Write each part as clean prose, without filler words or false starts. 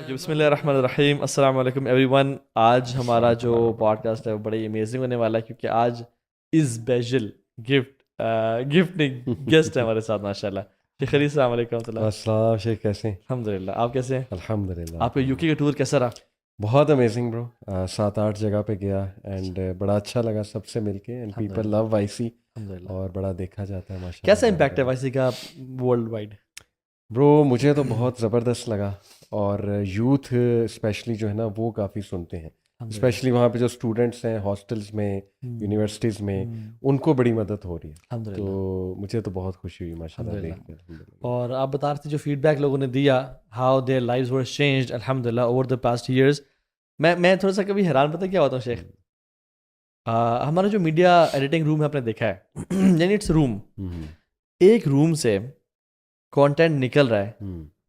بسم اللہ الرحمن الرحیم. السلام علیکم ایوری ون. آج ہمارا جو پوڈ کاسٹ ہے وہ بڑی امیزنگ ہونے والا ہے کیونکہ آج اسپیشل گفٹنگ گیسٹ ہے ہمارے ساتھ ماشاء اللہ. شیخ علی السلام علیکم ورحمۃ اللہ. السلام شیخ، کیسے ہیں؟ الحمد للہ. آپ کیسے ہیں؟ الحمد للہ. آپ کا یو کے کا ٹور کیسا رہا؟ بہت امیزنگ برو. 7-8 جگہ پہ گیا اینڈ بڑا اچھا لگا سب سے مل کے. اینڈ پیپل لو وائی سی اور بڑا دیکھا جاتا ہے ماشاء اللہ. کیسا امپیکٹ ہے وائی سی کا ورلڈ وائڈ؟ برو مجھے تو بہت زبردست لگا اور یوتھ اسپیشلی جو ہے نا وہ کافی سنتے ہیں. اسپیشلی وہاں پہ جو اسٹوڈنٹس ہیں ہاسٹلس میں، یونیورسٹیز میں، ان کو بڑی مدد ہو رہی ہے. تو مجھے تو بہت خوشی ہوئی ماشاء اللہ دیکھ کر. اور آپ بتا رہے تھے جو فیڈ بیک لوگوں نے دیا، how their lives were changed الحمد للہ اوور دا پاسٹ ایئرس. میں تھوڑا سا کبھی حیران پتہ کیا ہوتا ہوں شیخ، ہمارا جو میڈیا ایڈیٹنگ روم ہے آپ نے دیکھا ہے، یعنی اٹس روم، ایک روم سے کانٹینٹ نکل رہا ہے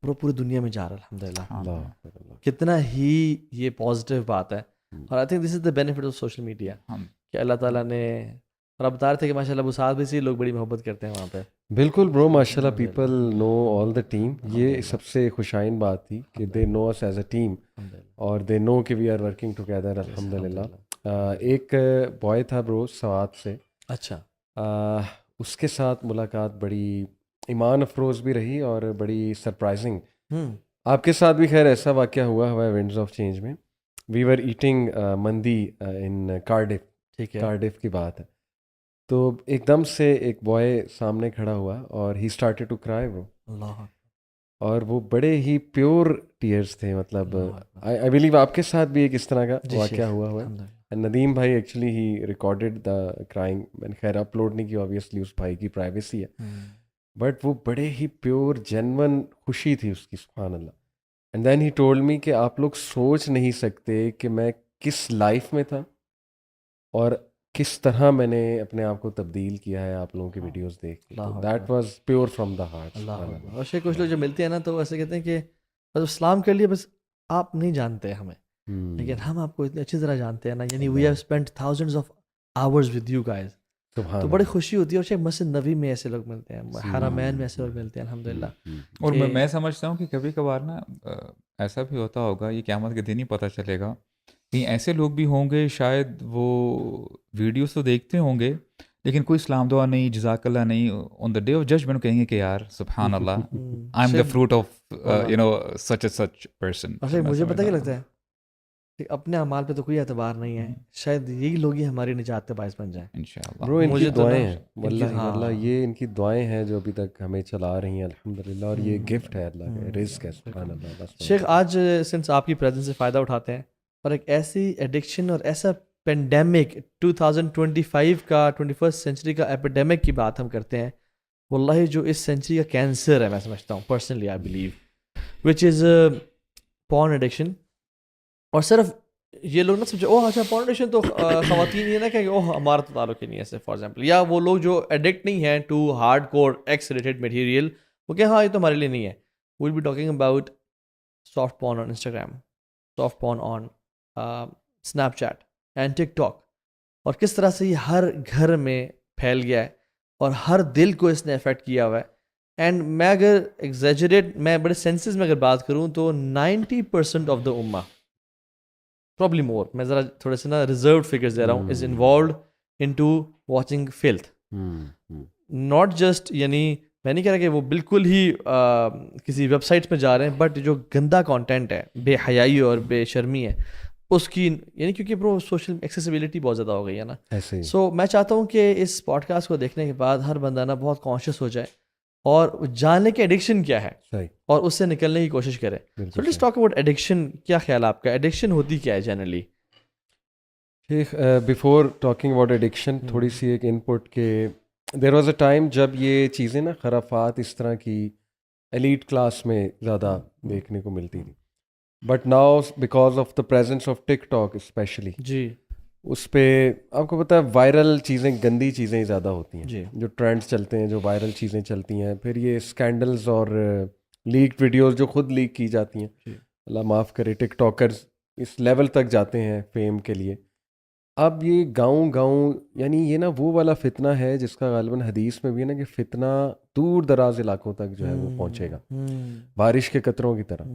وہ پوری دنیا میں جا رہا ہے الحمد للہ. کتنا ہی یہ پازیٹیو بات ہے. اور I think this is the benefit of social media کہ اللہ تعالیٰ نے، اور آپ بتا رہے تھے کہ ماشاء اللہ ابو سعد بھی سے لوگ بڑی محبت کرتے ہیں وہاں پہ. بالکل برو ماشاء اللہ. People know all the team. یہ سب سے خوشائن بات تھی کہ دے نو اس ایز اے ٹیم اور دے نو کہ وی آر ورکنگ ٹوگیدر الحمد للہ. ایک بوائے تھا برو سوات سے، اچھا، اس کے ساتھ ملاقات بڑی ایمان افروز بھی رہی اور بڑی سرپرائزنگ. آپ کے ساتھ بھی خیر ایسا واقعہ ہوا ہے ونڈز آف چینج میں. وی ور ایٹنگ مندی ان کارڈف. ٹھیک ہے، کارڈف کی بات ہے. تو ایک دم سے ایک بوائے سامنے کھڑا ہوا اور ہی اسٹارٹیڈ ٹو کرائی برو. اللہ، اور وہ بڑے ہی پیور ٹیئرس تھے. مطلب آئی بلیو آپ کے ساتھ بھی ایک اس طرح کا واقعہ ہوا ہے. ندیم بھائی actually he recorded the crying. میں نے خیر اپلوڈ نہیں کیا، آبویسلی اس بھائی کی پرائیویسی ہے، بٹ وہ بڑے ہی پیور جینون خوشی تھی اس کی سبحان اللہ. And then he told me کہ آپ لوگ سوچ نہیں سکتے کہ میں کس لائف میں تھا اور کس طرح میں نے اپنے آپ کو تبدیل کیا ہے آپ لوگوں کی ویڈیوز دیکھ کے. That was pure from the heart. اور شیخ کچھ لوگ جو ملتے ہیں نا تو ایسے کہتے ہیں کہ بس اسلام کے لیے بس آپ نہیں جانتے ہمیں، لیکن ہم آپ کو اتنی اچھی طرح جانتے ہیں نا. یعنی we have spent thousands of hours with you guys. تو بڑی خوشی ہوتی ہے. اور شیخ مسجد نبی میں ایسے لوگ ملتے ہیں، حرمین میں ایسے لوگ ملتے ہیں الحمد للہ. اور میں سمجھتا ہوں کہ کبھی کبھار نا ایسا بھی ہوتا ہوگا، یہ قیامت کے دن ہی پتہ چلے گا، کہیں ایسے لوگ بھی ہوں گے شاید وہ ویڈیوز تو دیکھتے ہوں گے لیکن کوئی اسلام دعا نہیں، جزاک اللہ نہیں. On the day of judgment کہیں گے کہ یار سبحان اللہ، I am the fruit of such a such person. مجھے پتہ کیا لگتا ہے کہ اپنے اعمال پہ تو کوئی اعتبار نہیں ہے، شاید یہی لوگ ہی ہماری نجات کے باعث بن جائیں انشاءاللہ. برو ان کی دعائیں ہیں واللہ یہ ان کی دعائیں ہیں جو ابھی تک ہمیں چلا رہی ہیں الحمدللہ. اور یہ گفٹ ہے اللہ کا، رزق ہے سبحان اللہ. شیخ آج سنس آپ کی پریزنس سے فائدہ اٹھاتے ہیں اور ایک ایسی ایڈکشن اور ایسا پینڈیمک 2025 کا 21st سینچری کا ایپیڈیمک کی بات ہم کرتے ہیں، واللہ جو اس سینچری کا کینسر ہے میں سمجھتا ہوں personally I believe which is porn addiction. اور صرف یہ لوگ نہ سمجھے اوہ اچھا پورن ایڈکشن تو خواتین یہ نہ کہ اوہ ہمارا تو تعلق ہی نہیں ہے ایسے فار ایگزامپل، یا وہ لوگ جو ایڈکٹ نہیں ہیں to hard core sex related material وہ کہ ہاں یہ تو ہمارے لیے نہیں ہے. We'll be talking about soft porn on Instagram, soft porn on Snapchat and TikTok, اور کس طرح سے یہ ہر گھر میں پھیل گیا ہے اور ہر دل کو اس نے افیکٹ کیا ہوا ہے. اینڈ میں اگر ایگزیجریٹ میں بڑے سینسز میں اگر بات کروں تو 90% آف دا امہ probably more، میں ذرا تھوڑے سے نا ریزروڈ فگرز دے رہا ہوں، is involved in to watching filth. Not just یعنی میں نہیں کہہ رہا کہ وہ بالکل ہی کسی ویب سائٹس میں جا رہے ہیں، بٹ جو گندا کانٹینٹ ہے، بے حیائی اور بے شرمی ہے اس کی، یعنی کیونکہ برو سوشل ایکسیسیبلٹی بہت زیادہ ہو گئی ہے نا. سو میں چاہتا ہوں کہ اس پوڈ کاسٹ کو دیکھنے کے بعد ہر بندہ نا بہت کانشیس ہو جائے اور جاننے کہ ایڈکشن کیا ہے اور اس سے نکلنے کی کوشش کرے. So let's talk about addiction. کیا خیال ہے آپ کا، ایڈکشن ہوتی کیا ہے generally? Sheikh before talking about addiction تھوڑی سی ایک ان پٹ کہ دیر واز اے ٹائم جب یہ چیزیں نا خرافات اس طرح کی ایلیٹ کلاس میں زیادہ دیکھنے کو ملتی تھی، but now because of the presence of TikTok especially جی اس پہ آپ کو پتہ ہے وائرل چیزیں، گندی چیزیں زیادہ ہوتی ہیں جی، جو ٹرینڈس چلتے ہیں، جو وائرل چیزیں چلتی ہیں، پھر یہ اسکینڈلز اور لیکڈ ویڈیوز جو خود لیک کی جاتی ہیں، اللہ معاف کرے ٹک ٹاکرز اس لیول تک جاتے ہیں فیم کے لیے. اب یہ گاؤں یعنی یہ نا وہ والا فتنہ ہے جس کا غالباً حدیث میں بھی ہے نا کہ فتنہ دور دراز علاقوں تک جو ہے وہ پہنچے گا بارش کے قطروں کی طرح.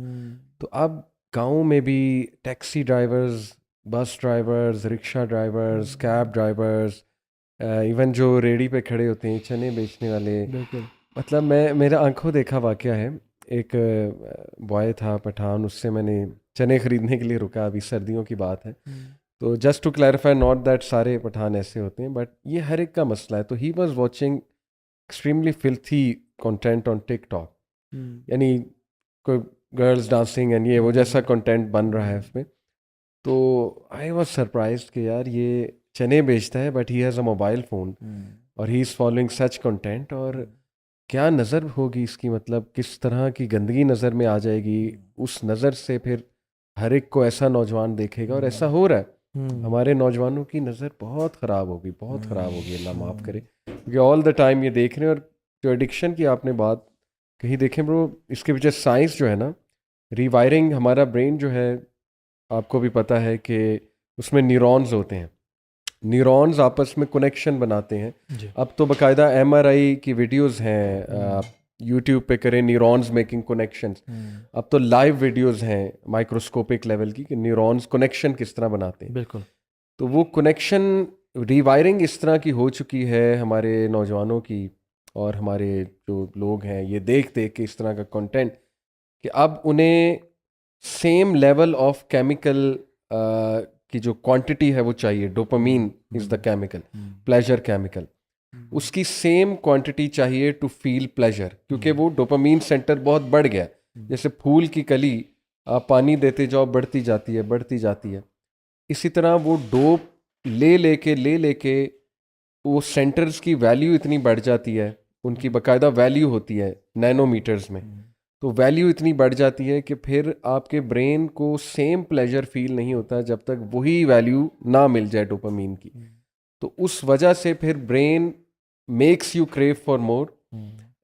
تو اب گاؤں میں بھی ٹیکسی ڈرائیورز, بس ڈرائیورز, رکشہ ڈرائیورز, کیب ڈرائیورز, ایون جو ریڑھی پہ کھڑے ہوتے ہیں چنے بیچنے والے, بالکل مطلب میرا آنکھوں دیکھا واقعہ ہے. ایک بوائے تھا پٹھان, اس سے میں نے چنے خریدنے کے لیے رکا, ابھی سردیوں کی بات ہے. تو just to clarify, not that سارے پٹھان ایسے ہوتے ہیں, بٹ یہ ہر ایک کا مسئلہ ہے. تو he was watching extremely filthy content on TikTok, یعنی کوئی گرلز ڈانسنگ اینڈ یہ وہ جیسا کنٹینٹ بن رہا ہے اس میں. تو آئی واز سرپرائزڈ کہ یار یہ چنے بیچتا ہے but he has a mobile phone اور ہی از فالوئنگ سچ کنٹینٹ. اور کیا نظر ہوگی اس کی, مطلب کس طرح کی گندگی نظر میں آ جائے گی. اس نظر سے پھر ہر ایک کو ایسا نوجوان دیکھے گا, اور ایسا ہو رہا ہے. ہمارے نوجوانوں کی نظر بہت خراب ہوگی, بہت خراب ہوگی, اللہ معاف کرے, کیونکہ آل دا ٹائم یہ دیکھ رہے ہیں. اور جو ایڈکشن کی آپ نے بات کہیں, دیکھیں برو, اس کے پیچھے سائنس جو ہے نا, ریوائرنگ, ہمارا برین جو ہے آپ کو بھی پتہ ہے کہ اس میں نیورونز ہوتے ہیں, نیورونز آپس میں کنیکشن بناتے ہیں. اب تو باقاعدہ MRI کی ویڈیوز ہیں, یوٹیوب پہ کریں نیورونز میکنگ کنیکشنز. اب تو لائیو ویڈیوز ہیں مائکروسکوپک لیول کی کہ نیورونز کنیکشن کس طرح بناتے ہیں. بالکل. تو وہ کنیکشن ریوائرنگ اس طرح کی ہو چکی ہے ہمارے نوجوانوں کی, اور ہمارے جو لوگ ہیں یہ دیکھ کے اس طرح کا کنٹینٹ, کہ اب انہیں سیم لیول آف کیمیکل کی جو کوانٹٹی ہے وہ چاہیے. Dopamine is the chemical, pleasure chemical, اس کی سیم کوانٹٹی چاہیے ٹو فیل پلیجر, کیونکہ وہ ڈوپامین سینٹر بہت بڑھ گیا. جیسے پھول کی کلی آپ پانی دیتے جاؤ, بڑھتی جاتی ہے بڑھتی جاتی ہے, اسی طرح وہ ڈوپ لے کے وہ سینٹرز کی ویلیو اتنی بڑھ جاتی ہے, ان کی باقاعدہ ویلیو ہوتی ہے نینو میٹرز میں. تو ویلیو اتنی بڑھ جاتی ہے کہ پھر آپ کے برین کو سیم پلیجر فیل نہیں ہوتا جب تک وہی ویلیو نہ مل جائے ڈوپامین کی. تو اس وجہ سے پھر brain makes you crew for more,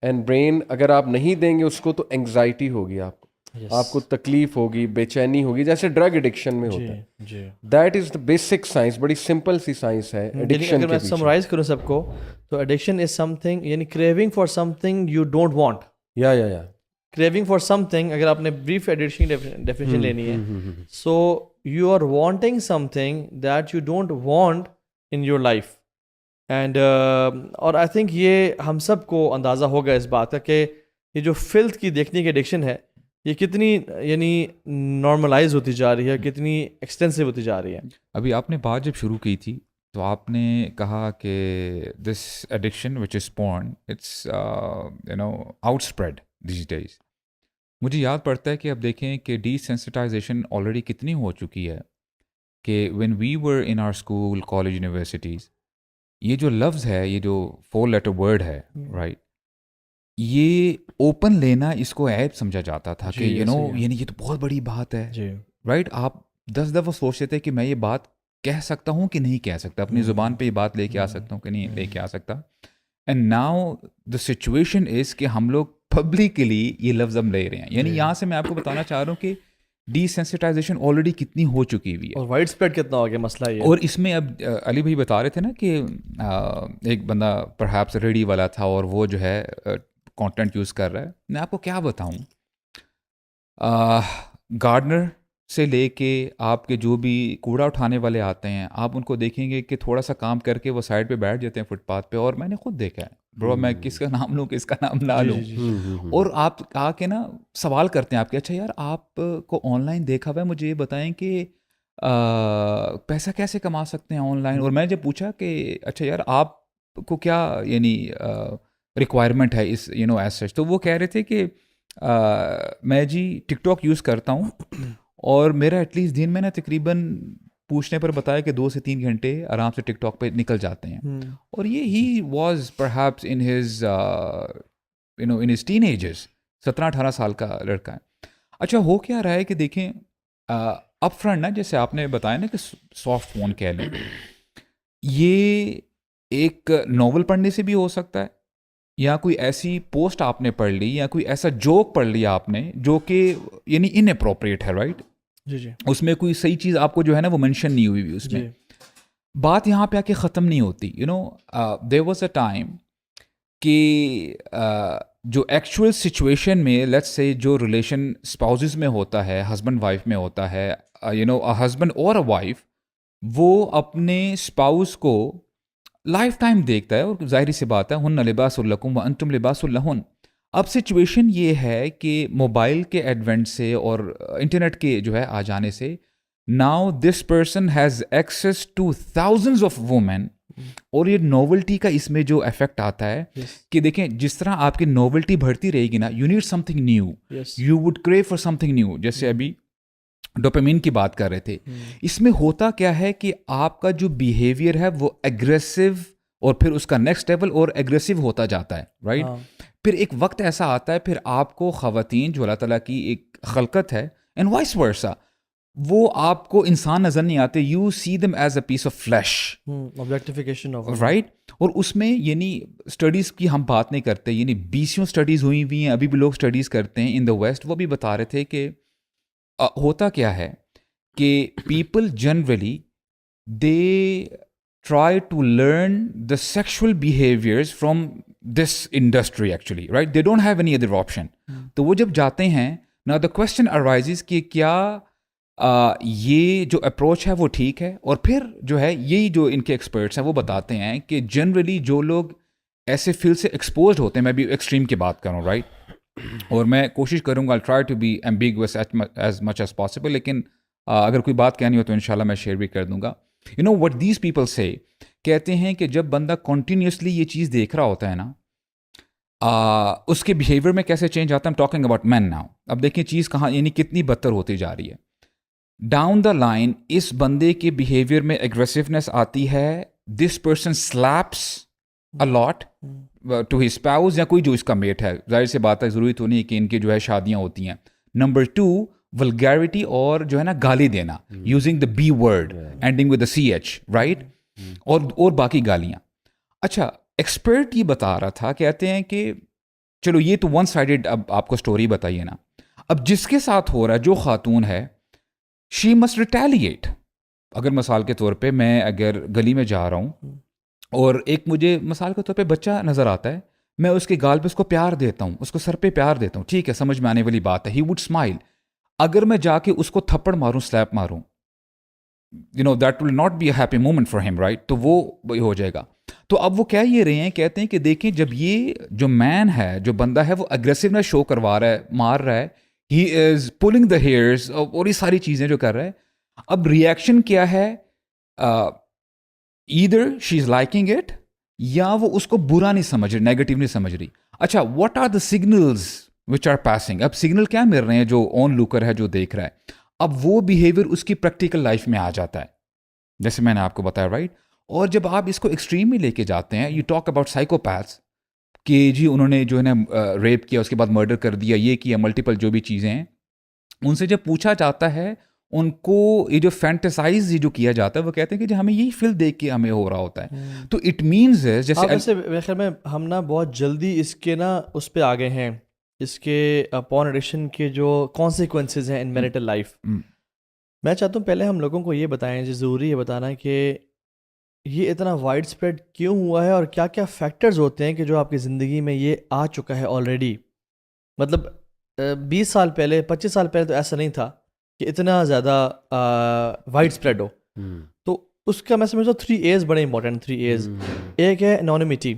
and brain اگر آپ نہیں دیں گے اس کو تو انگزائٹی ہوگی, آپ کو تکلیف ہوگی, بے چینی ہوگی, جیسے ڈرگ ایڈکشن میں ہوتا ہے. That is the basic science, بڑی سمپل سی سائنس ہے ایڈکشن. اگر میں سمرائز کروں سب کو, تو ایڈکشن از سم تھنگ, یعنی craving for something you don't want. یا کریونگ فار سم تھنگ, اگر آپ نے بریف ایڈکشن ڈیفینیشن لینی ہے, so you are wanting something that you don't want in your life. And اور I think یہ ہم سب کو اندازہ ہوگا اس بات کا کہ یہ جو فلتھ کی دیکھنے کی ایڈکشن ہے یہ کتنی یعنی نارملائز ہوتی جا رہی ہے, کتنی ایکسٹینسو ہوتی جا رہی ہے. ابھی آپ نے بات جب شروع کی تھی تو آپ نے کہا کہ this addiction which is porn, it's out spread these days. مجھے یاد پڑتا ہے کہ اب دیکھیں کہ ڈی سینسٹائزیشن آلریڈی کتنی ہو چکی ہے کہ when we were in our school, college, universities, یہ جو لفظ ہے, یہ جو 4 لیٹر ورڈ ہے, رائٹ, یہ اوپن لینا اس کو عیب سمجھا جاتا تھا کہ یعنی یہ تو بہت بڑی بات ہے, رائٹ. آپ 10 دفعہ سوچتے تھے کہ میں یہ بات کہہ سکتا ہوں کہ نہیں کہہ سکتا, اپنی زبان پہ یہ بات لے کے آ سکتا ہوں کہ نہیں لے کے آ سکتا. And now the situation is کہ ہم لوگ پبلکلی یہ لفظ ہم لے رہے ہیں. یعنی یہاں سے میں آپ کو بتانا چاہ رہا ہوں کہ ڈی سینسٹائزیشن آلریڈی کتنی ہو چکی ہوئی ہے, اور وائڈ اسپریڈ کتنا ہو گیا مسئلہ یہ. اور اس میں اب علی بھائی بتا رہے تھے نا کہ ایک بندہ پرہیپس ریڈی والا تھا اور وہ جو ہے کانٹینٹ یوز کر رہا ہے. میں آپ کو کیا بتاؤں, گارڈنر سے لے کے آپ کے جو بھی کوڑا اٹھانے والے آتے ہیں, آپ ان کو دیکھیں گے کہ تھوڑا سا کام کر کے وہ سائڈ پہ بیٹھ جاتے ہیں فٹ پاتھ پہ. اور میں نے خود دیکھا ہے برو, میں کس کا نام لوں کس کا نام نہ لوں, اور آپ آ کے نا سوال کرتے ہیں آپ کے, اچھا یار آپ کو آن لائن دیکھا ہوا ہے, مجھے یہ بتائیں کہ پیسہ کیسے کما سکتے ہیں آن لائن. اور میں جب پوچھا کہ اچھا یار آپ کو کیا یعنی ریکوائرمنٹ ہے اس ایز سچ, تو وہ کہہ رہے تھے کہ میں جی ٹک ٹاک یوز کرتا ہوں اور میرا ایٹ لیسٹ دن میں نا تقریباً پوچھنے پر بتایا کہ 2 سے 3 گھنٹے آرام سے ٹک ٹاک پہ نکل جاتے ہیں. اور یہ he was perhaps in his in his teen ages, 17-18 سال کا لڑکا ہے. اچھا ہو کیا رہا ہے کہ دیکھیں اپ فرنٹ نا, جیسے آپ نے بتایا نا کہ سافٹ فون کہہ لیں, یہ ایک ناول پڑھنے سے بھی ہو سکتا ہے, یا کوئی ایسی پوسٹ آپ نے پڑھ لی, یا کوئی ایسا جوک پڑھ لیا آپ نے جو کہ یعنی ان اپروپریٹ ہے, رائٹ. جی اس میں کوئی صحیح چیز آپ کو جو ہے نا وہ مینشن نہیں ہوئی اس میں. بات یہاں پہ آ کے ختم نہیں ہوتی. دیر واز اے ٹائم کہ جو ایکچوئل سچویشن میں لیٹس سے جو ریلیشن اسپاؤزز میں ہوتا ہے, ہسبینڈ وائف میں ہوتا ہے, ہسبینڈ اور اے وائف, وہ اپنے اسپاؤز کو لائف ٹائم دیکھتا ہے, اور ظاہری سی بات ہے ہن لباس لکم وانتم لباس لہن. اب سچویشن یہ ہے کہ موبائل کے ایڈوینٹ سے اور انٹرنیٹ کے جو ہے آ جانے سے now this person has access to thousands of women, اور یہ نوولٹی کا اس میں جو افیکٹ آتا ہے کہ دیکھیں جس طرح آپ کی نوولٹی بڑھتی رہے گی نا, you need some thing new, you would crew for some thing new. جیسے ابھی ڈوپامین کی بات کر رہے تھے, اس میں ہوتا کیا ہے کہ آپ کا جو بیہیویئر ہے وہ ایگریسو, اور پھر اس کا نیکسٹ لیول اور ایگریسو ہوتا جاتا ہے, رائٹ. پھر ایک وقت ایسا آتا ہے پھر آپ کو خواتین جو اللہ تعالیٰ کی ایک خلقت ہے اینڈ وائس ورسا, وہ آپ کو انسان نظر نہیں آتے, you see them as a piece of flesh, right. اور اس میں یعنی اسٹڈیز کی ہم بات نہیں کرتے, یعنی 20 اسٹڈیز ہوئی ہوئی ہیں, ابھی بھی لوگ اسٹڈیز کرتے ہیں ان دا ویسٹ. وہ بھی بتا رہے تھے کہ ہوتا کیا ہے کہ people generally they try to learn the sexual behaviours from this industry actually, right. They don't have any other option. تو وہ جب جاتے ہیں نا, دا کوشچن ارائزز کہ کیا یہ جو اپروچ ہے وہ ٹھیک ہے. اور پھر جو ہے یہی جو ان کے ایکسپرٹس ہیں وہ بتاتے ہیں کہ جنرلی جو لوگ ایسے فیلڈ سے ایکسپوزڈ ہوتے ہیں, میں بھی ایکسٹریم کی بات کروں, رائٹ, اور میں کوشش کروں گا try to be ambiguous as much as possible, لیکن اگر کوئی بات کہنی ہو تو انشاءاللہ میں شیئر بھی کر دوں گا. You know what these people say, کہتے ہیں کہ جب بندہ کنٹینیوسلی یہ چیز دیکھ رہا ہوتا ہے نا, اس کے بیہیویئر میں کیسے چینج آتا ہے. I'm talking about men now. اب دیکھیں چیز کہاں یعنی کتنی بدتر ہوتی جا رہی ہے. ڈاؤن دا لائن اس بندے کے بیہیویئر میں ایگریسونیس آتی ہے, this person sleeps a lot to his spouse یا کوئی جو اس کا میٹ ہے. ظاہر سی بات ہے ضروری تو نہیں کہ ان کی جو ہے شادیاں ہوتی ہیں. نمبر 2 ولگیرٹی, اور جو ہے نا گالی دینا, using the B word ending with the CH, right, اور باقی گالیاں. اچھا ایکسپرٹ یہ بتا رہا تھا, کہتے ہیں کہ چلو یہ تو ون سائڈڈ اب آپ کو سٹوری بتائیے نا, اب جس کے ساتھ ہو رہا ہے جو خاتون ہے شی مسٹ ریٹیلیٹ. اگر مثال کے طور پہ میں اگر گلی میں جا رہا ہوں اور ایک مجھے مثال کے طور پہ بچہ نظر آتا ہے, میں اس کے گال پہ اس کو پیار دیتا ہوں, اس کو سر پہ پیار دیتا ہوں, ٹھیک ہے, سمجھ میں آنے والی بات ہے, ہی وڈ اسمائل. اگر میں جا کے اس کو تھپڑ ماروں, سلیپ ماروں, you know that will not be a happy moment for him, right. تو وہ ہو جائے گا. تو اب وہ کہہ یہ رہے ہیں, کہتے ہیں کہ دیکھیں جب یہ جو مین ہے, جو بندہ ہے, وہ اگریسونیس شو کروا رہا ہے, مار رہا ہے, ہی از پولنگ دا ہیئرز, اور یہ ساری چیزیں جو کر رہا ہے, اب ریئیکشن کیا ہے, either she is liking it, یا وہ اس کو برا نہیں سمجھ رہی, نیگیٹو نہیں سمجھ رہی. اچھا what are the signals which are passing. اب سگنل کیا مل رہے ہیں جو آن لوکر ہے, جو دیکھ رہا ہے, اب وہ بیہیویئر اس کی پریکٹیکل لائف میں آ جاتا ہے, جیسے میں نے آپ کو بتایا, رائٹ. اور جب آپ اس کو ایکسٹریم میں لے کے جاتے ہیں, یو ٹاک اباؤٹ سائیکوپیتھس, کہ جی انہوں نے جو ہے نا ریپ کیا, اس کے بعد مرڈر کر دیا, یہ کیا, ملٹیپل جو بھی چیزیں ہیں, ان سے جب پوچھا جاتا ہے ان کو یہ جو فینٹیسائز جو کیا جاتا ہے, وہ کہتے ہیں کہ جی ہمیں یہی فیل دیکھ کے ہمیں ہو رہا ہوتا ہے. تو اٹ مینز جیسے میرے خیال میں ہم نا بہت جلدی اس کے نا اس پہ آگے ہیں, اس کے پورن ایڈکشن کے جو کانسیکوینسز ہیں ان میریٹل لائف. میں چاہتا ہوں پہلے ہم لوگوں کو یہ بتائیں, جو ضروری ہے بتانا کہ یہ اتنا وائڈ اسپریڈ کیوں ہوا ہے, اور کیا کیا فیکٹرز ہوتے ہیں کہ جو آپ کی زندگی میں یہ آ چکا ہے آلریڈی. مطلب 20 سال پہلے 25 سال پہلے تو ایسا نہیں تھا کہ اتنا زیادہ وائڈ اسپریڈ ہو. تو اس کا میں سمجھتا ہوں 3 A's بڑے امپورٹنٹ. 3 A's, ایک ہے انونیمٹی.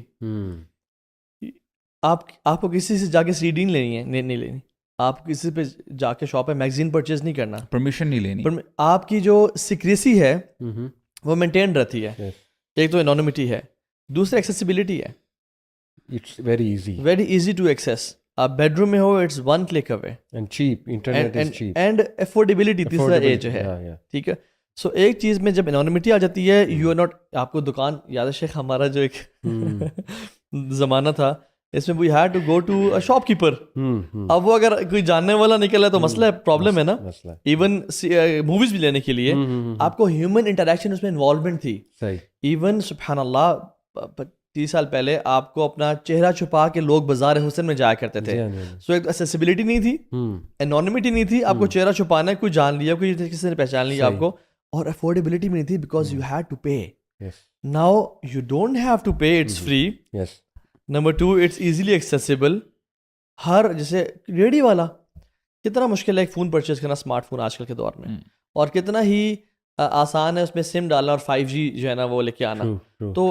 آپ کو کسی سے جا کے CD نہیں لینی ہے, نہیں لینی, آپ کسی پہ جا کے شاپ پہ میگزین پرچیز نہیں کرنا, پرمیشن نہیں لینی. آپ کی جو سیکریسی ہے وہ مینٹین رہتی ہے. ایک تو انونیمٹی ہے, دوسرا ایکسیسیبلٹی ہے. It's very easy to access. آپ بیڈ روم میں ہو, it's 1 click away, and cheap, internet is cheap, and affordability تیسرا اے جو ہے, ٹھیک ہے. سو ایک چیز میں جب انونیمٹی آ جاتی ہے, یو آر ناٹ, آپ کو دکان یاد ہے شیخ ہمارا جو ایک زمانہ تھا, اس میں we had to go to a shopkeeper. اب وہ اگر کوئی جاننے والا نکل ہے تو مسئلہ ہے, پرابلم ہے نا. ایون موویز بھی لینے کے لیے آپ کو ہیومن انٹریکشن اس میں انوالومنٹ تھی. ایون سبحان اللہ 30 سال پہلے آپ کو اپنا چہرہ چھپا کے لوگ بازار حسن میں جایا کرتے تھے. سو ایک ایکسیسیبلٹی نہیں تھی, انونیمٹی نہیں تھی, آپ کو چہرہ چھپانا ہے, کوئی جان لیا, کوئی کسی نے پہچان لیا آپ کو, اور افورڈیبلٹی بھی نہیں تھی because you had to pay. Now you don't have to pay, it's free. Number 2, it's easily accessible. ہر جیسے ریڈی والا کتنا مشکل ہے ایک فون پرچیز کرنا اسمارٹ فون آج کل کے دور میں, اور کتنا ہی آسان ہے اس میں سم ڈالنا اور 5G جو ہے نا وہ لے کے آنا. تو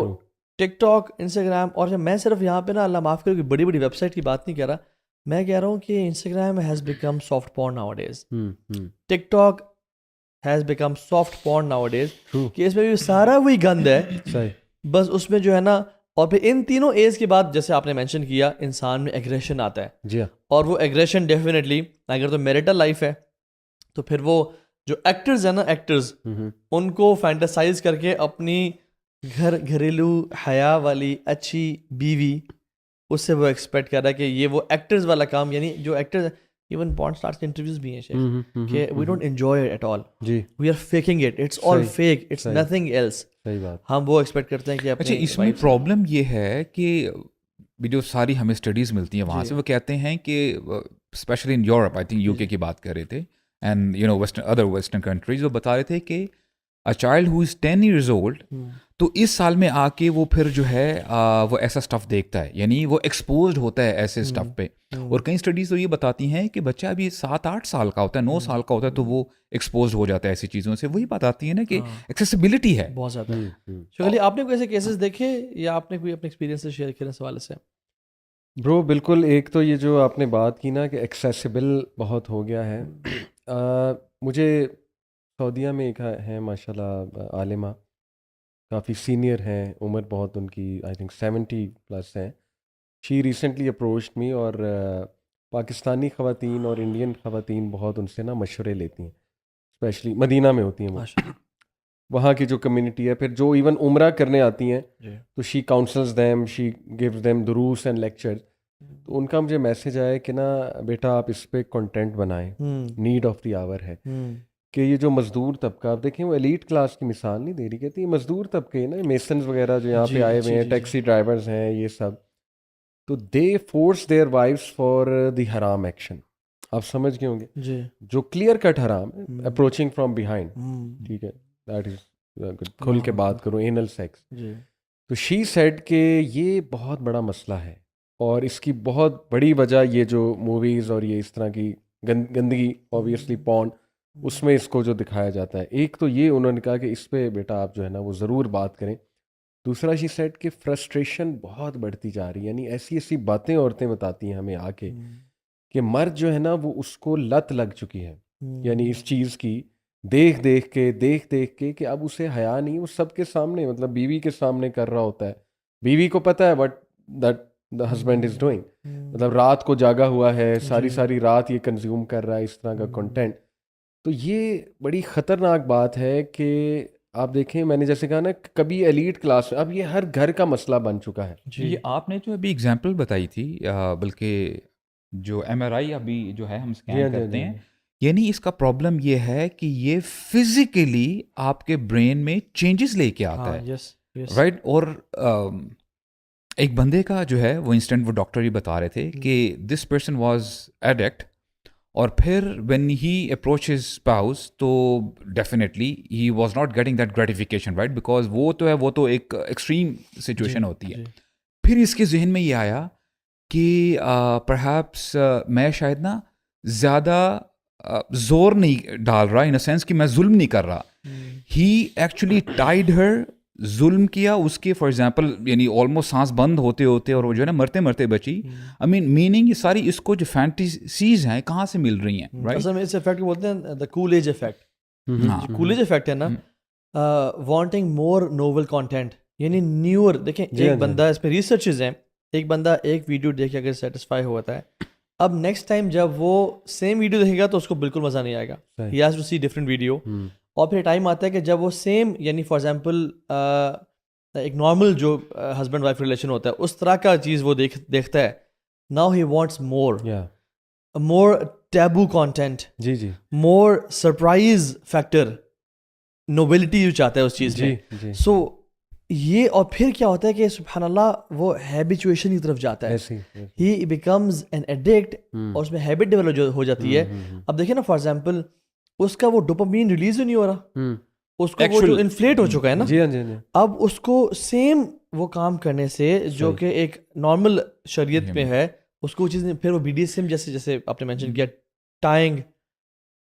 ٹک ٹاک, انسٹاگرام, اور میں صرف یہاں پہ نا اللہ معاف کرے کہ بڑی بڑی ویب سائٹ کی بات نہیں کر رہا, میں کہہ رہا ہوں کہ Instagram has become soft porn nowadays, TikTok has become soft porn nowadays, کہ اس میں بھی سارا وہی گند ہے, بس اس میں جو ہے نا. اور پھر ان تینوں ایج کے بعد جیسے آپ نے مینشن کیا انسان میں ایگریشن آتا ہے, جی, اور وہ ایگریشن ڈیفینیٹلی اگر تو میریٹل لائف ہے تو پھر وہ جو ایکٹرز ہیں نا, ایکٹرز ان کو فینٹاسائز کر کے اپنی گھریلو حیا والی اچھی بیوی, اس سے وہ ایکسپیکٹ کر رہا ہے کہ یہ وہ ایکٹرز والا کام, یعنی جو ایکٹرز ایون پورن اسٹارز کے انٹرویوز بھی ہیں شیخ کہ we don't enjoy it at all, we are faking it, it's all fake, it's nothing else. صحیح بات. ہم وہ ایکسپیکٹ کرتے ہیں کہ اچھا اس میں پرابلم یہ ہے کہ جو ساری ہمیں اسٹڈیز ملتی ہیں وہاں سے وہ کہتے ہیں کہ especially in Europe, I think UK کی بات کر رہے تھے, and you know other western countries, وہ بتا رہے تھے کہ a child who is 10 years old تو اس سال میں آ کے وہ پھر جو ہے وہ ایسا اسٹف دیکھتا ہے, یعنی وہ ایکسپوزڈ ہوتا ہے ایسے اسٹف پہ. اور کئی اسٹڈیز تو یہ بتاتی ہیں کہ بچہ ابھی 7-8 سال کا ہوتا ہے, 9 سال کا ہوتا ہے تو وہ ایکسپوزڈ ہو جاتا ہے ایسی چیزوں سے. وہی بتاتی ہے نا کہ ایکسیسیبلٹی ہے بہت زیادہ. چلیے آپ نے کوئی ایسے کیسز دیکھے یا آپ نے کوئی اپنے ایکسپیرینس سے شیئر کیا اس حوالے سے؟ برو بالکل, ایک تو یہ جو آپ نے بات کی نا کہ ایکسیسیبل بہت ہو گیا ہے. مجھے سعودیہ میں ایک ہے ماشاء اللہ عالمہ, کافی سینئر ہیں, عمر بہت ان کی آئی تھنک 70+ ہیں. شی ریسنٹلی اپروچڈ می, اور پاکستانی خواتین اور انڈین خواتین بہت ان سے نا مشورے لیتی ہیں, اسپیشلی مدینہ میں ہوتی ہیں وہ, وہاں کی جو کمیونٹی ہے. پھر جو ایون عمرہ کرنے آتی ہیں تو she counsels them, she gives them دروس اینڈ لیکچرز. تو ان کا مجھے میسیج آیا کہ نا بیٹا آپ اس پہ کنٹینٹ بنائیں, نیڈ آف دی آور ہے. کہ یہ جو مزدور طبقہ, آپ دیکھیں وہ ایلیٹ کلاس کی مثال نہیں دے رہی, کہتی ہے مزدور طبقے نا, میسنز وغیرہ جو یہاں پہ آئے ہوئے ہیں, ٹیکسی ڈرائیورز ہیں, یہ سب, تو they force their wives for the حرام ایکشن. آپ سمجھ گئے ہوں گے جو کلیئر کٹ حرام ہے, اپروچنگ فرام بیہائنڈ, ٹھیک ہے, دیٹ از کھل کے بات کروں, اینل سیکس. تو شی سیڈ کہ یہ بہت بڑا مسئلہ ہے, اور اس کی بہت بڑی وجہ یہ جو موویز اور یہ اس طرح کی گندگی, اوبویسلی پورن, اس میں اس کو جو دکھایا جاتا ہے. ایک تو یہ انہوں نے کہا کہ اس پہ بیٹا آپ جو ہے نا وہ ضرور بات کریں. دوسرا شی سیٹ کہ فرسٹریشن بہت بڑھتی جا رہی ہے, یعنی ایسی ایسی باتیں عورتیں بتاتی ہیں ہمیں آ کے کہ مرد جو ہے نا وہ اس کو لت لگ چکی ہے, یعنی اس چیز کی دیکھ دیکھ کے کہ اب اسے حیا نہیں, وہ سب کے سامنے, مطلب بیوی کے سامنے کر رہا ہوتا ہے. بیوی کو پتہ ہے what that the husband is doing, مطلب رات کو جاگا ہوا ہے, ساری رات یہ کنزیوم کر رہا ہے اس طرح کا کنٹینٹ. تو یہ بڑی خطرناک بات ہے کہ آپ دیکھیں, میں نے جیسے کہا نا کبھی ایلیٹ کلاس میں, اب یہ ہر گھر کا مسئلہ بن چکا ہے. یہ آپ نے جو ابھی اگزامپل بتائی تھی, بلکہ جو MRI ابھی جو ہے ہم اسکین کرتے ہیں, یعنی اس کا پرابلم یہ ہے کہ یہ فزیکلی آپ کے برین میں چینجز لے کے آتا ہے, رائٹ. اور ایک بندے کا جو ہے وہ انسٹنٹ, وہ ڈاکٹر ہی بتا رہے تھے کہ دس پرسن واز ایڈکٹ, اور پھر when he approach his spouse تو definitely he was not getting that gratification, right, because وہ تو ایک ایکسٹریم سچویشن ہوتی ہے. پھر اس کے ذہن میں یہ آیا کہ پرہیپس میں شاید نا زیادہ زور نہیں ڈال رہا, ان اے سینس کہ میں ظلم نہیں کر رہا. ہی ایکچولی ٹائڈ ہر, ظلم کیا اس کے, فار ایگزامپل یعنی آلموسٹ سانس بند ہوتے ہوتے اور وہ جو ہے نا مرتے بچی. آئی مین میننگ یہ ساری اس کو جو فینٹیسیز ہیں کہاں سے مل رہی ہیں, رائٹ. اصل میں اس ایفیکٹ کو بولتے ہیں دا کول ایج ایفیکٹ. کول ایج ایفیکٹ ہے نا, وانٹنگ مور نوول کانٹینٹ, یعنی نیور. دیکھیں ایک بندہ, اس میں ریسرچز ہیں, ایک بندہ ایک ویڈیو دیکھ کے اگر سیٹسفائی ہوتا ہے, اب نیکسٹ ٹائم جب وہ سیم ویڈیو دیکھے گا تو اس کو بالکل مزہ نہیں آئے گا, he has to see different video. اور پھر ٹائم آتا ہے کہ جب وہ سیم, یعنی فار ایگزامپل ایک نارمل جو ہسبینڈ وائف ریلیشن ہوتا ہے اس طرح کا چیز وہ دیکھتا ہے, now he wants more taboo content, more surprise factor, nobility جو چاہتا ہے اس چیز میں. سو یہ, اور پھر کیا ہوتا ہے کہ سبحان اللہ وہ ہیبیچویشن کی طرف جاتا ہے, ہی بیکمز این ایڈکٹ, اور اس میں ہیبٹ ڈیولپ ہو جاتی ہے. اب دیکھیں نا فار ایگزامپل اس کا وہ ڈوپامین ریلیز ہی نہیں ہو رہا, اس کو وہ جو انفلیٹ ہو چکا ہے نا, اب اس کو سیم وہ کام کرنے سے جو کہ ایک نارمل شریعت میں ہے اس کو وہ چیز پھر وہ BDSM جیسے آپ نے مینشن کیا ٹائنگ,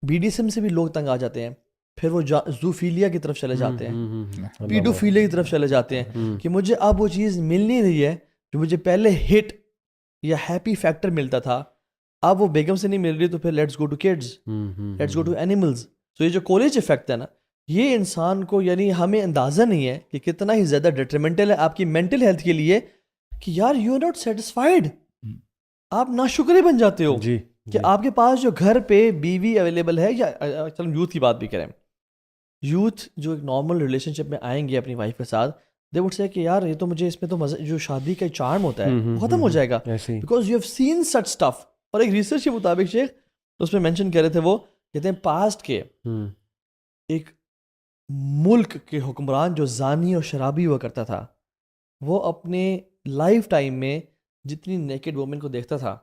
BDSM سے بھی لوگ تنگ آ جاتے ہیں, پھر وہ زوفیلیا کی طرف چلے جاتے ہیں, پیڈوفیلیا کی طرف چلے جاتے ہیں کہ مجھے اب وہ چیز مل نہیں رہی ہے جو مجھے پہلے ہٹ یا ہیپی فیکٹر ملتا تھا, اب وہ بیگم سے نہیں مل رہی تو پھر let's go to kids, let's go to animals. تو یہ جو کالج افیکٹ ہے نا, یہ انسان کو یعنی ہمیں اندازہ نہیں ہے کہ کتنا ہی زیادہ ڈیٹریمنٹل ہے آپ کی مینٹل ہیلتھ کے لیے کہ یار یو آر ناٹ سیٹسفائڈ, آپ ناشکرے بن جاتے ہو کہ آپ کے پاس جو گھر پہ بیوی اویلیبل ہے. یا چلو یوتھ کی بات بھی کریں, یوتھ جو ایک نارمل ریلیشن شپ میں آئیں گے اپنی وائف کے ساتھ, دے وڈ سے کہ یار یہ تو مجھے اس میں تو مزہ, جو شادی کا چارم ہوتا ہے وہ ختم ہو جائے گا because you have seen such stuff. اور ایک ریسرچ کے مطابق شیخ اس میں مینشن کر رہے تھے, وہ کہتے ہیں پاسٹ کے ایک ملک کے حکمران جو زانی اور شرابی ہوا کرتا تھا, وہ اپنے لائف ٹائم میں جتنی نیکڈ وومن کو دیکھتا تھا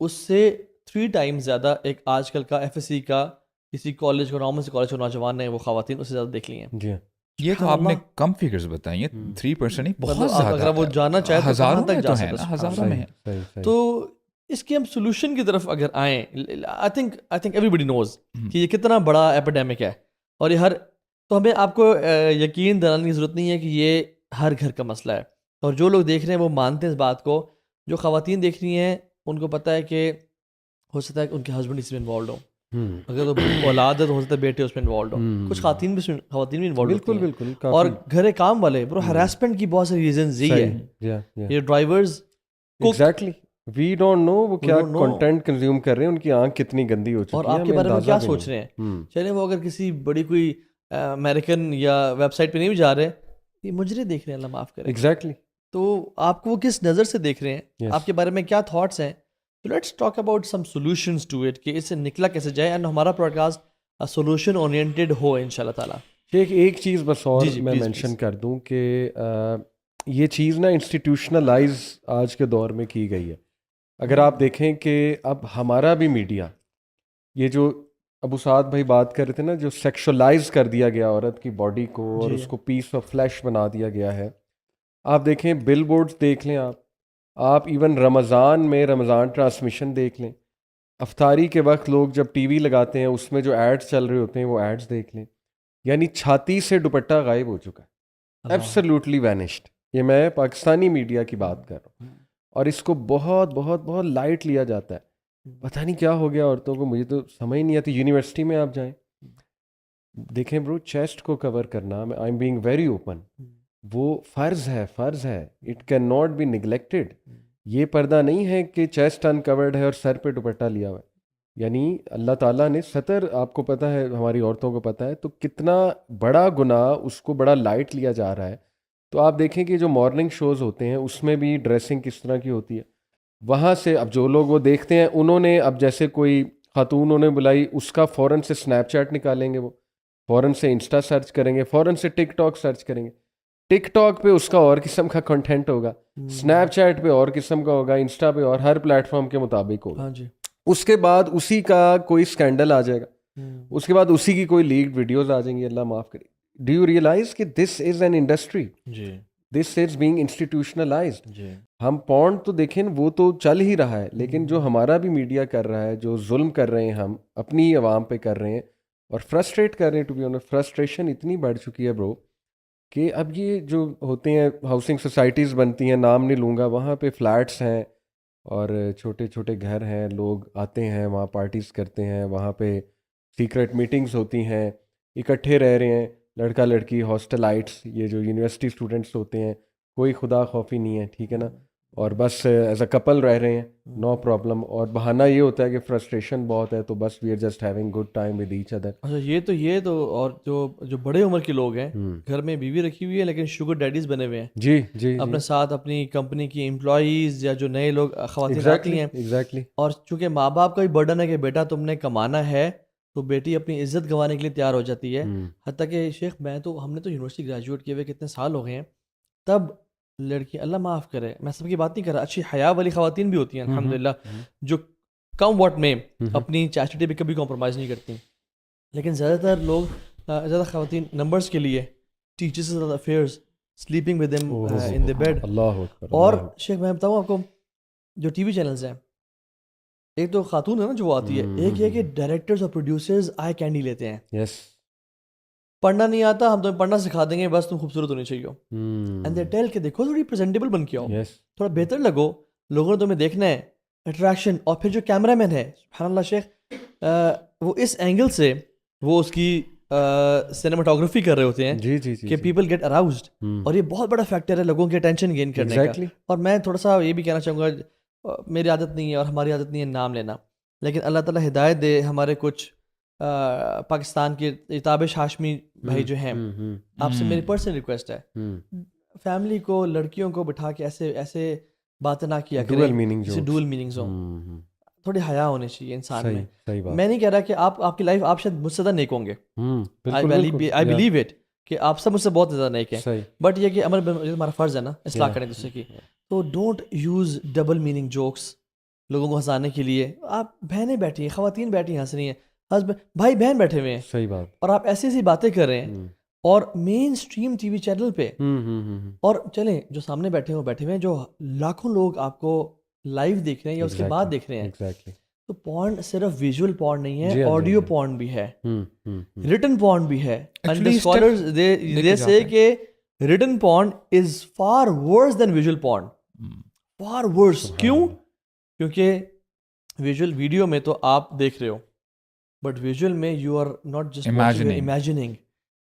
اس سے 3 ٹائمز زیادہ ایک آج کل کا FSC کا کسی کالج کو, نارمل سے کالج کو نوجوان نے وہ خواتین اس سے زیادہ دیکھ لی ہیں. یہ تو آپ نے کم فگرز بتائیں, یہ 3% نہیں, بہت زیادہ. اگر وہ جانا چاہے تو ہزاروں تک میں جا تو ہے سکتا نا, ہزاروں میں ہے. تو اس کے ہم سولوشن کی طرف اگر آئیں, آئی تھنک ایوری بڈی نوز کہ یہ کتنا بڑا ایپیڈیمک ہے, اور یہ تو ہمیں آپ کو یقین دلانے کی ضرورت نہیں ہے کہ یہ ہر گھر کا مسئلہ ہے, اور جو لوگ دیکھ رہے ہیں وہ مانتے ہیں اس بات کو. جو خواتین دیکھ رہی ہیں ان کو پتہ ہے کہ ہو سکتا ہے کہ ان کے ہسبینڈ اس میں انوالوڈ ہوں, اگر تو اولاد ہے تو ہو سکتا ہے بیٹے اس میں انوالوڈ ہوں, کچھ خواتین بھی انوالوڈ ہوتی ہیں. بالکل. اور گھر کام والے برو ہراسمنٹ کی بہت ساری ریزنز یہی ہے, یہ drivers exactly we don't know وہ کیا کنٹینٹ کنزیوم کر رہے ہیں, ان کی آنکھ کتنی گندی ہو چکی ہے, اور آپ کے بارے میں کیا سوچ رہے ہیں. چلیں وہ اگر کسی بڑی کوئی امریکن یا ویب سائٹ پہ نہیں بھی جا رہے, یہ مجرے دیکھ رہے ہیں, اللہ معاف کرے. ایگزیکٹلی. تو آپ کو وہ کس نظر سے دیکھ رہے ہیں, آپ کے بارے میں کیا تھاٹس ہیں. تو let's talk about some solutions to it کہ اس سے نکلا کیسے جائے, اینڈ ہمارا پوڈ کاسٹ سولوشن اورینٹیڈ ہو انشاءاللہ تعالیٰ. ایک چیز بس اور میں مینشن کر دوں کہ یہ چیز نا انسٹیٹیوشنلائز آج کے دور میں کی گئی ہے. اگر آپ دیکھیں کہ اب ہمارا بھی میڈیا, یہ جو ابو سعد بھائی بات کر رہے تھے نا, جو سیکشولائز کر دیا گیا عورت کی باڈی کو اور اس کو پیس آف فلیش بنا دیا گیا ہے. آپ دیکھیں بل بورڈز دیکھ لیں, آپ ایون رمضان میں رمضان ٹرانسمیشن دیکھ لیں, افطاری کے وقت لوگ جب ٹی وی لگاتے ہیں اس میں جو ایڈز چل رہے ہوتے ہیں وہ ایڈز دیکھ لیں. یعنی چھاتی سے دوپٹہ غائب ہو چکا ہے, ایبسلیوٹلی وینشڈ. یہ میں پاکستانی میڈیا کی بات کر رہا ہوں, اور اس کو بہت بہت بہت لائٹ لیا جاتا ہے. پتہ نہیں کیا ہو گیا عورتوں کو, مجھے تو سمجھ نہیں آتی. یونیورسٹی میں آپ جائیں, دیکھیں برو, چیسٹ کو کور کرنا, I am being very open, وہ فرض ہے. It can not be neglected. یہ پردہ نہیں ہے کہ چیسٹ انکورڈ ہے اور سر پہ دوپٹہ لیا ہوا ہے. یعنی اللہ تعالیٰ نے ستر, آپ کو پتہ ہے, ہماری عورتوں کو پتہ ہے, تو کتنا بڑا گناہ, اس کو بڑا لائٹ لیا جا رہا ہے. تو آپ دیکھیں کہ جو مارننگ شوز ہوتے ہیں اس میں بھی ڈریسنگ کس طرح کی ہوتی ہے. وہاں سے اب جو لوگ وہ دیکھتے ہیں, انہوں نے اب جیسے کوئی خاتون انہوں نے بلائی, اس کا فوراً سے اسنیپ چیٹ نکالیں گے, وہ فوراً سے انسٹا سرچ کریں گے, فوراً سے ٹک ٹاک سرچ کریں گے. ٹک ٹاک پہ اس کا اور قسم کا کنٹینٹ ہوگا, اسنیپ چیٹ پہ اور قسم کا ہوگا, انسٹا پہ اور, ہر پلیٹ فارم کے مطابق ہوگا. اس کے بعد اسی کا کوئی اسکینڈل آ جائے گا, اس کے بعد اسی کی کوئی لیکڈ ویڈیوز آ جائیں گی, اللہ معاف کرے. ڈو یو ریئلائز کہ this is an industry, this is being institutionalized. ہم پورن تو دیکھیں وہ تو چل ہی رہا ہے, لیکن جو ہمارا بھی میڈیا کر رہا ہے, جو ظلم کر رہے ہیں ہم اپنی عوام پہ کر رہے ہیں, اور فرسٹریٹ کر رہے ہیں. ٹو بی آنیسٹ فرسٹریشن اتنی بڑھ چکی ہے برو کہ اب یہ جو ہوتے ہیں ہاؤسنگ سوسائٹیز بنتی ہیں, نام نہیں لوں گا, وہاں پہ فلیٹس ہیں اور چھوٹے چھوٹے گھر ہیں, لوگ آتے ہیں وہاں پارٹیز کرتے ہیں, وہاں پہ سیکرٹ میٹنگز ہوتی ہیں, اکٹھے رہ رہے ہیں لڑکا لڑکی, ہاسٹلائٹس, یہ جو یونیورسٹی اسٹوڈنٹس ہوتے ہیں, کوئی خدا خوفی نہیں ہے, ٹھیک ہے نا, اور بس ایز اے کپل رہ رہے ہیں, نو پرابلم. اور بہانہ یہ ہوتا ہے کہ فرسٹریشن بہت ہے, تو بس we are just having good time with each other. اچھا یہ تو اور جو بڑے عمر کے لوگ ہیں, گھر میں بیوی رکھی ہوئی ہے لیکن شوگر ڈیڈیز بنے ہوئے ہیں, جی اپنے ساتھ اپنی کمپنی کی امپلائیز یا جو نئے لوگ خواتین آتی ہیں. اور چونکہ ماں باپ کا بھی برڈن ہے کہ بیٹا تم نے کمانا ہے, تو بیٹی اپنی عزت گنوانے کے لیے تیار ہو جاتی ہے. حتیٰ کہ شیخ ہم نے تو یونیورسٹی گریجویٹ کیے ہوئے کتنے سال ہو گئے ہیں, تب لڑکی, اللہ معاف کرے, میں سب کی بات نہیں کر رہا, اچھی حیا والی خواتین بھی ہوتی ہیں الحمدللہ, جو کم واٹ میں اپنی چیسٹی پہ کبھی کمپرومائز نہیں کرتی. لیکن زیادہ تر لوگ, زیادہ خواتین نمبرز کے لیے teachers affairs, sleeping with them in the bed. اور شیخ میں بتاؤں آپ کو, جو ٹی وی چینلز ہیں، ایک تو خاتون ہے نا جو وہ آتی ہے، ایک یہ کہ ڈائریکٹرز اور پروڈیوسرز آئی کینڈی لیتے ہیں. یس. پڑھنا نہیں آتا ہم تمہیں پڑھنا سکھا دیں گے، بس تم خوبصورت ہونی چاہیے. اینڈ دے ٹیل کہ دیکھو تھوڑی پریزنٹیبل بن کے آؤ، یس. تھوڑا بہتر لگو، لوگوں نے تمہیں دیکھنا ہے، اٹریکشن. اور پھر جو کیمرہ مین ہے سبحان اللہ شیخ، وہ اس اینگل سے وہ اس کی سینیماٹوگرافی کر رہے ہوتے ہیں جی جی جی کہ پیپل گیٹ اراؤزڈ. اور یہ بہت بڑا فیکٹر ہے لوگوں کی اٹینشن گین کرنے کا. اور میں تھوڑا سا یہ بھی کہنا چاہوں گا، میری عادت نہیں ہے اور ہماری عادت نہیں ہے نام لینا، لیکن اللہ تعالیٰ ہدایت دے ہمارے کچھ پاکستان کے تابش ہاشمی بھائی جو ہیں، آپ سے میری پرسنل ریکویسٹ ہے، فیملی کو، لڑکیوں کو بٹھا کے ایسے باتیں نہ کیا کریں جیسے ڈول میننگز ہوں. تھوڑی حیا ہونی چاہیے انسان میں. میں نہیں کہہ رہا کہ آپ کی لائف، آپ شاید مجھ سے زیادہ نیک ہوں گے، آئی بلیو اٹ کہ آپ سب مجھ سے بہت زیادہ نیک ہیں، بٹ یہ کہ ہمارا فرض ہے نا اصلاح کریں دوسرے کی. تو don't use double meaning jokes لوگوں کو ہنسانے کے لیے. آپ بہنیں بیٹھی ہیں، خواتین بیٹھی ہیں ہنس رہی ہیں، ہسبینڈ بھائی بہن بیٹھے ہوئے ہیں، صحیح بات، اور آپ ایسی ایسی باتیں کر رہے ہیں اور مین اسٹریم ٹی وی چینل پہ. اور چلیں جو سامنے بیٹھے ہوئے ہیں، جو لاکھوں لوگ آپ کو لائیو دیکھ رہے ہیں یا اس کے بعد دیکھ رہے ہیں. تو پورن صرف ویژول پورن نہیں ہے، آڈیو پورن بھی ہے، ریٹن پورن بھی ہے. And the scholars they say کہ written porn is far worse than visual porn, far worse. کیوں؟ کیونکہ ویژول ویڈیو میں تو آپ دیکھ رہے ہو، بٹ ویژول میں you are not just imagining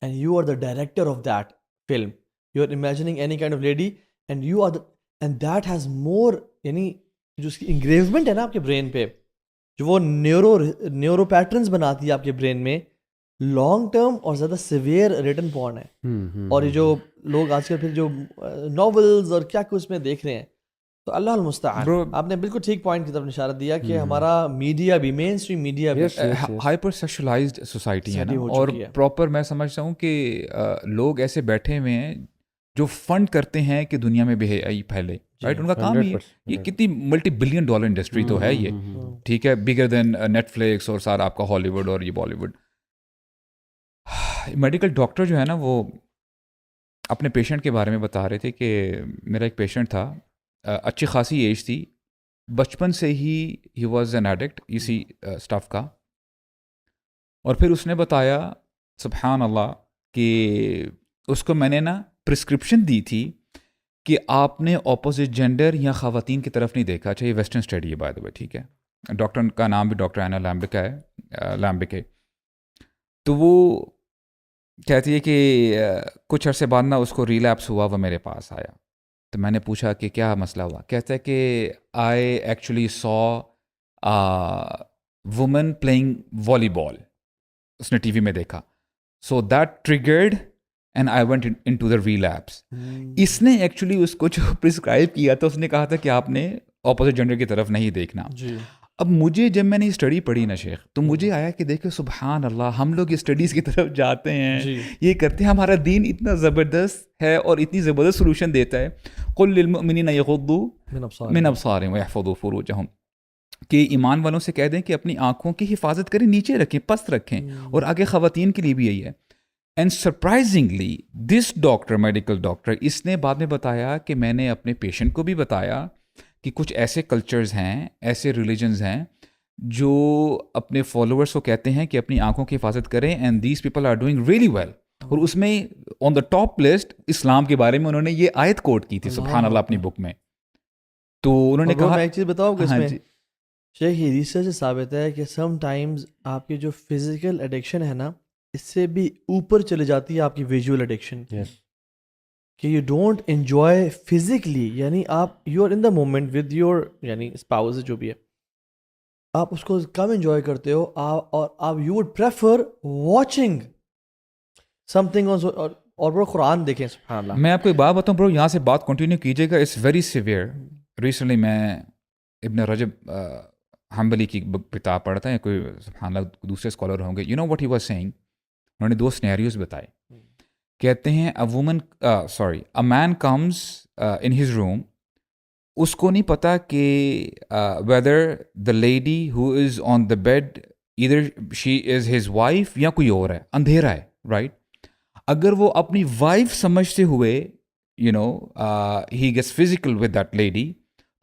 and you are the director of that film. You are imagining any kind of lady and you are and that has more, یعنی جو اس کی انگریومنٹ ہے نا آپ کے برین پہ، جو وہ نیورو پیٹرنز بناتی ہے آپ کے برین میں، لانگ ٹرم اور زیادہ سیویئر ریٹن پورن ہے. اور یہ جو لوگ آج کل پھر جو ناولز اور کیا کچھ میں دیکھ رہے ہیں، تو اللہ المستعان. آپ نے بالکل ٹھیک پوائنٹ کی طرف اشارہ دیا کہ ہمارا میڈیا بھی، مین اسٹریم میڈیا بھی ہائپر سیکشولائزڈ سوسائٹی ہے نا. اور پراپر میں سمجھتا ہوں کہ لوگ ایسے بیٹھے ہوئے ہیں جو فنڈ کرتے ہیں کہ دنیا میں بے حیائی پھیلے، رائٹ. ان کا کام ہی ہے. یہ کتنی ملٹی بلین ڈالر انڈسٹری تو ہے یہ، ٹھیک ہے، بگر دین نیٹ فلکس اور سارا آپ کا ہالی ووڈ اور یہ بالی ووڈ. میڈیکل ڈاکٹر جو ہے نا، وہ اپنے پیشنٹ کے بارے میں بتا رہے تھے کہ میرا ایک پیشنٹ تھا، اچھی خاصی ایج تھی، بچپن سے ہی واز این ایڈکٹ اسی اسٹف کا. اور پھر اس نے بتایا سبحان اللہ کہ اس کو میں نے نا پرسکرپشن دی تھی کہ آپ نے اپوزٹ جینڈر یا خواتین کی طرف نہیں دیکھا. اچھا، یہ ویسٹرن اسٹڈی ہے بائی دا وے، ٹھیک ہے. ڈاکٹر کا نام بھی ڈاکٹر اینا لیمبک ہے. تو وہ کہتی ہے کہ کچھ عرصے بعد نا اس کو ریلیپس ہوا، وہ میرے پاس آیا. تو میں نے پوچھا کہ کیا مسئلہ ہوا. کہتا ہے کہ I actually saw woman playing volleyball, اس نے ٹی وی میں دیکھا. So that triggered and I went into the relapse. اس نے ایکچولی اس کو جو پرسکرائب کیا تھا، اس نے کہا تھا کہ آپ نے اپوزٹ جینڈر کی طرف نہیں دیکھنا. اب مجھے جب میں نے اسٹڈی پڑھی نا شیخ، تو مجھے آیا کہ دیکھو سبحان اللہ، ہم لوگ اسٹڈیز کی طرف جاتے ہیں، یہ کرتے ہیں. ہمارا دین اتنا زبردست ہے اور اتنی زبردست سولوشن دیتا ہے. قل للمؤمنین یغضوا من ابصارہم ویحفظوا فروجہم، کہ ایمان والوں سے کہہ دیں کہ اپنی آنکھوں کی حفاظت کریں، نیچے رکھیں، پست رکھیں. اور آگے خواتین کے لیے بھی یہی ہے. And surprisingly this doctor, medical doctor, اس نے بعد میں بتایا کہ میں نے اپنے پیشنٹ کو بھی بتایا کہ کچھ ایسے کلچرز ہیں، ایسے ریلیجنز ہیں جو اپنے فالوورس کو کہتے ہیں کہ اپنی آنکھوں کی حفاظت کریں، and these people are doing really well. اور اس میں آن دا ٹاپ لسٹ اسلام کے بارے میں انہوں نے یہ آیت کوٹ کی تھی سبحان اللہ اپنی بک میں. تو انہوں نے کہا، میں ایک چیز بتاؤں کہ اس میں شیخ یہ ریسرچ سے ثابت ہے کہ سم ٹائمز آپ کی جو فزیکل ایڈکشن ہے نا، اس سے بھی اوپر چلے جاتی ہے آپ کی ویژول ایڈکشن. کہ یو ڈونٹ انجوائے فزیکلی، یعنی آپ you are in the moment with your یعنی اسپاؤز جو بھی ہے، آپ اس کو کم انجوائے کرتے ہو، اور آپ you would prefer watching some thing. اور وہ قرآن دیکھیں سبحان اللہ. میں آپ کو ایک بات بتاؤں برو، یہاں سے بات کنٹینیو کیجیے گا، اٹس ویری سیویئر. ریسنٹلی میں ابن رجب حنبلی کی کتاب پڑھتا ہے، کوئی سبحان اللہ دوسرے اسکالر ہوں گے. You know what he was saying, انہوں نے 2 سینیریوز بتائے. کہتے ہیں a man comes in his room، اس کو نہیں پتا کہ whether the lady who is on the bed either she is his wife یا کوئی اور ہے، اندھیرا ہے، رائٹ. اگر وہ اپنی وائف سمجھتے ہوئے he gets physical with that lady،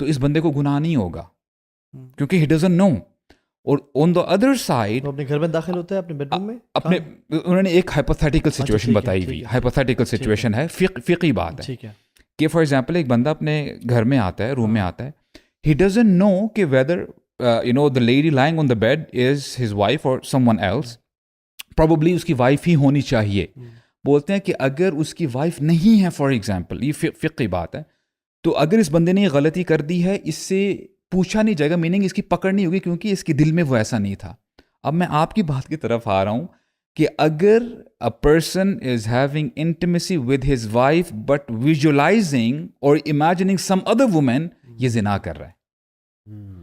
تو اس بندے کو گناہ نہیں ہوگا کیونکہ ہی ڈزنٹ نو. اور آن دا ادر سائڈ وہ اپنے گھر میں داخل ہوتا ہے اپنے بیڈ روم میں اپنے انہوں نے ایک ہائپوتھیٹیکل سچویشن بتائی ہوئی. ہائپوتھیٹیکل سچویشن ہے, فقہی بات ہے ٹھیک ہے کہ فار ایگزامپل ایک بندہ اپنے گھر میں آتا ہے, روم میں آتا ہے, ہی ڈزنٹ نو کہ weather the lady lying on the bed is his wife or someone else. Probably اس کی وائف ہی ہونی چاہیے. بولتے ہیں کہ اگر اس کی وائف نہیں ہے فار ایگزامپل, یہ فقہی بات ہے, تو اگر اس بندے نے یہ غلطی کر دی ہے, اس سے پوچھا نہیں جائے گا, میننگ اس کی پکڑ نہیں ہوگی کیونکہ اس کے دل میں وہ ایسا نہیں تھا. اب میں آپ کی بات کی طرف آ رہا ہوں کہ اگر a person is having intimacy with his wife but visualizing or imagining some other woman, یہ زنا کر رہا ہے.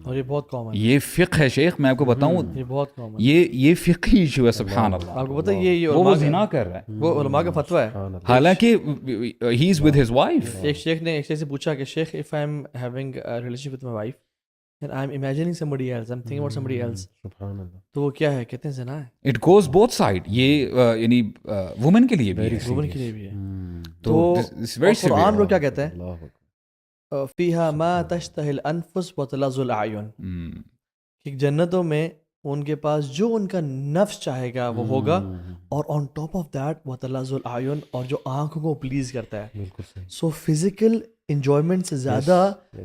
اور یہ بہت کامن ہے, یہ فقہ ہے شیخ, میں آپ کو بتاؤں, یہ بہت کامن ہے. یہ فقہی ایشو ہے. سبحان اللہ, آپ کو پتہ ہے یہ وہ زنا کر رہا ہے, وہ علماء کا فتویٰ ہے. حالانکہ he is with his wife. ایک شیخ نے ایک شیخ سے پوچھا کہ شیخ if I'm having a relationship with my wife and I'm imagining somebody else, I'm thinking about somebody else, تو وہ کیا ہے, کہتے ہیں زنا ہے. It goes both side. یہ یعنی وومن کے لیے بھی ہے, وومن کے لیے بھی ہے. تو قرآن وہ کیا کہتا ہے, فیہا ما تشتہی الانفس وتلظ الاعین, کہ جنتوں میں ان کے پاس جو ان کا نفس چاہے گا وہ ہوگا, اور آن ٹاپ آف دیٹ وتلظ الاعین, اور جو آنکھوں کو پلیز کرتا ہے. سو فزیکل انجوائمنٹ سے زیادہ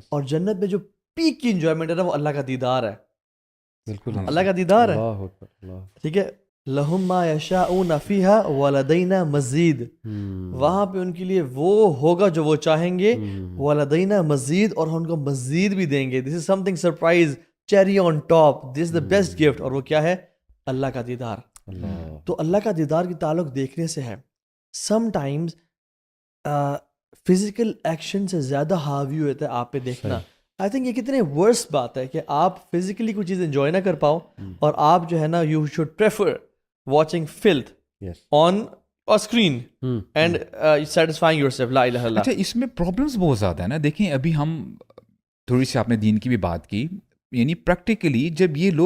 اور جنت میں جو پیک کی انجوائمنٹ ہے نا وہ اللہ کا دیدار ہے. بالکل اللہ کا دیدار ہے. ٹھیک ہے, لہم ما یشاؤون فیہا ولدینا مزید, وہاں پہ ان کے لیے وہ ہوگا جو وہ چاہیں گے, ولدینا مزید, اور ہم ان کو مزید بھی دیں گے. This is something surprise, cherry on top, this is the best gift. اور وہ کیا ہے, اللہ کا دیدار. تو اللہ کا دیدار کی تعلق دیکھنے سے ہے. سم ٹائمز فزیکل ایکشن سے زیادہ حاوی ہوتا ہے آپ پہ دیکھنا. آئی تھنک یہ کتنے ورس بات ہے کہ آپ فزیکلی کوئی چیز انجوائے نہ کر پاؤ, اور آپ جو ہے نا you should prefer watching filth on a screen and satisfying yourself. لا الہ الا. اچھا, اس میں پرابلمس بہت زیادہ ہیں نا. دیکھیں ابھی ہم تھوڑی سی آپ نے دین کی بھی بات کی, یعنی پریکٹیکلی جب یہ لوگ